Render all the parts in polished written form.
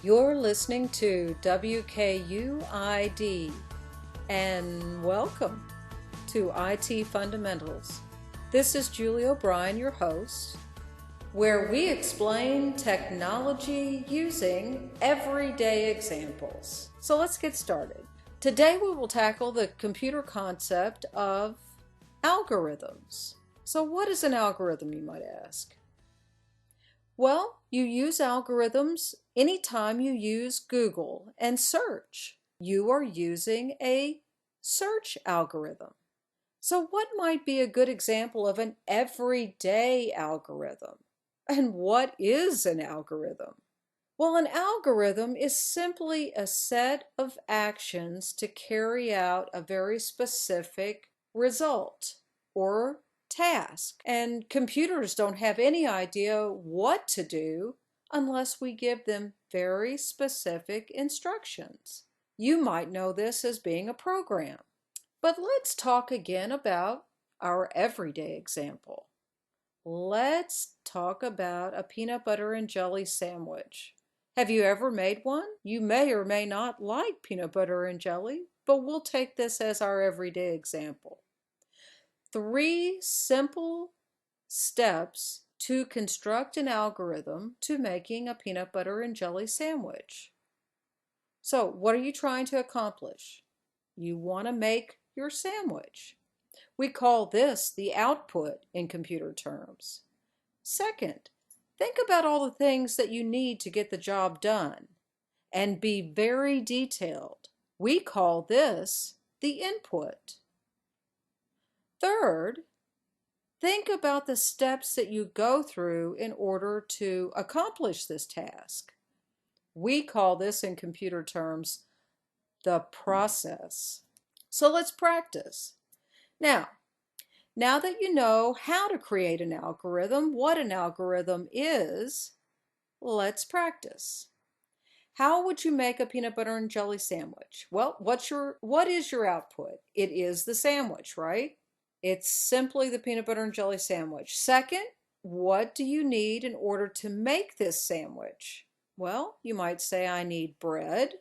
You're listening to WKUID, and welcome to IT Fundamentals. This is Julie O'Brien, your host, where we explain technology using everyday examples. So let's get started. Today we will tackle the computer concept of algorithms. So what is an algorithm, you might ask? Well, you use algorithms anytime you use Google and search. You are using a search algorithm. So what might be a good example of an everyday algorithm? And what is an algorithm? Well, an algorithm is simply a set of actions to carry out a very specific result or task. And computers don't have any idea what to do unless we give them very specific instructions. You might know this as being a program. But let's talk again about our everyday example. Let's talk about a peanut butter and jelly sandwich. Have you ever made one? You may or may not like peanut butter and jelly, but we'll take this as our everyday example. 3 simple steps to construct an algorithm to making a peanut butter and jelly sandwich. So, what are you trying to accomplish? You want to make your sandwich. We call this the output in computer terms. Second, think about all the things that you need to get the job done and be very detailed. We call this the input. Third, think about the steps that you go through in order to accomplish this task. We call this in computer terms the process. So let's practice. Now that you know how to create an algorithm, what an algorithm is, let's practice. How would you make a peanut butter and jelly sandwich? Well, what is your output? It is the sandwich, right? It's simply the peanut butter and jelly sandwich. Second, what do you need in order to make this sandwich? Well, you might say I need bread,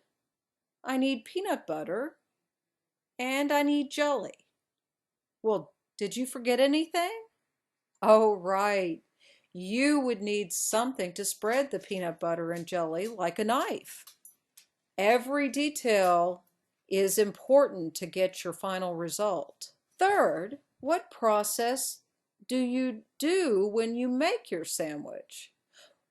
I need peanut butter, and I need jelly. Well, did you forget anything? Oh, right. You would need something to spread the peanut butter and jelly, like a knife. Every detail is important to get your final result. Third, what process do you do when you make your sandwich?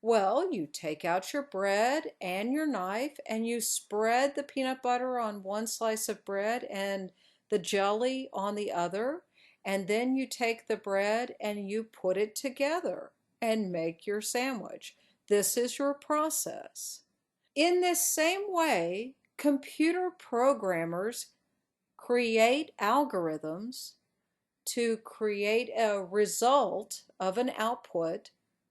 Well, you take out your bread and your knife and you spread the peanut butter on one slice of bread and the jelly on the other, and then you take the bread and you put it together and make your sandwich. This is your process. In this same way, computer programmers create algorithms to create a result of an output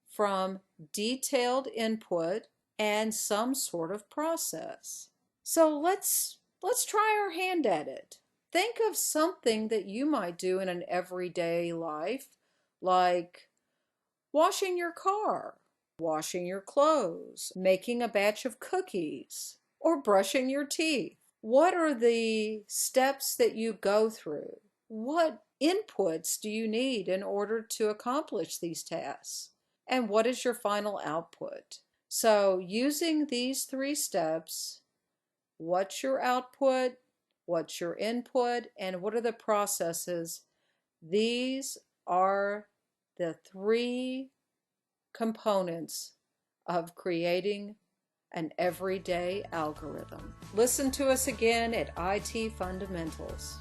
from detailed input and some sort of process. So let's try our hand at it. Think of something that you might do in an everyday life, like washing your car, washing your clothes, making a batch of cookies, or brushing your teeth. What are the steps that you go through? What inputs do you need in order to accomplish these tasks? And what is your final output? So using these 3 steps, what's your output, what's your input, and what are the processes? These are the 3 components of creating an everyday algorithm. Listen to us again at IT Fundamentals.